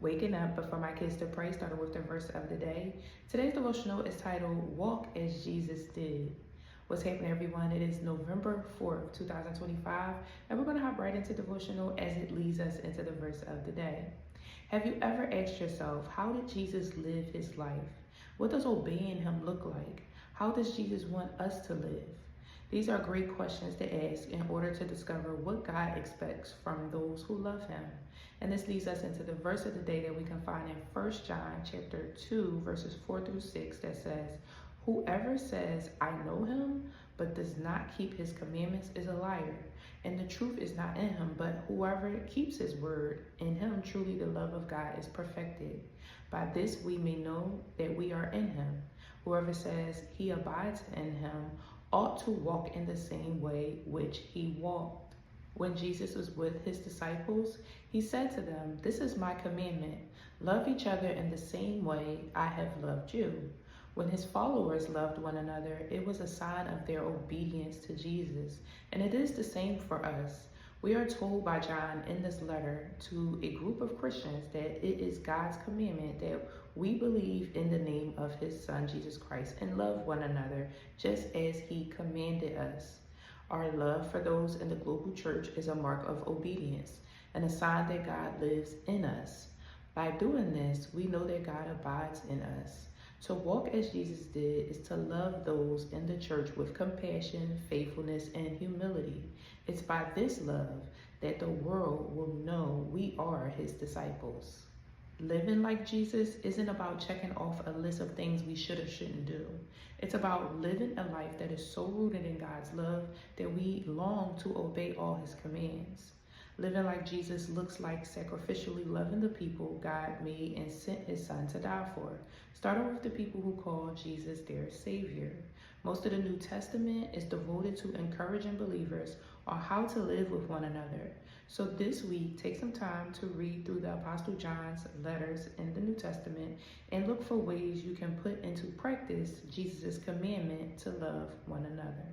waking up before my kids to pray, starting with the verse of the day. Today's devotional is titled, Walk as Jesus Did. What's happening, everyone? It is November 4th, 2025, and we're going to hop right into devotional as it leads us into the verse of the day. Have you ever asked yourself, how did Jesus live his life? What does obeying him look like? How does Jesus want us to live? These are great questions to ask in order to discover what God expects from those who love him. And this leads us into the verse of the day that we can find in 1 John chapter 2, verses 4 through 6 that says, Whoever says, I know him, but does not keep his commandments is a liar, and the truth is not in him. But whoever keeps his word, in him truly the love of God is perfected. By this we may know that we are in him. Whoever says he abides in him ought to walk in the same way which he walked. When Jesus was with his disciples, he said to them, This is my commandment, love each other in the same way I have loved you. When his followers loved one another, it was a sign of their obedience to Jesus, and it is the same for us. We are told by John in this letter to a group of Christians that it is God's commandment that we believe in the name of his Son, Jesus Christ, and love one another just as he commanded us. Our love for those in the global church is a mark of obedience and a sign that God lives in us. By doing this, we know that God abides in us. To walk as Jesus did is to love those in the church with compassion, faithfulness, and humility. It's by this love that the world will know we are his disciples. Living like Jesus isn't about checking off a list of things we should or shouldn't do. It's about living a life that is so rooted in God's love that we long to obey all his commands. Living like Jesus looks like sacrificially loving the people God made and sent his Son to die for, starting with the people who call Jesus their Savior. Most of the New Testament is devoted to encouraging believers on how to live with one another. So this week, take some time to read through the Apostle John's letters in the New Testament and look for ways you can put into practice Jesus' commandment to love one another.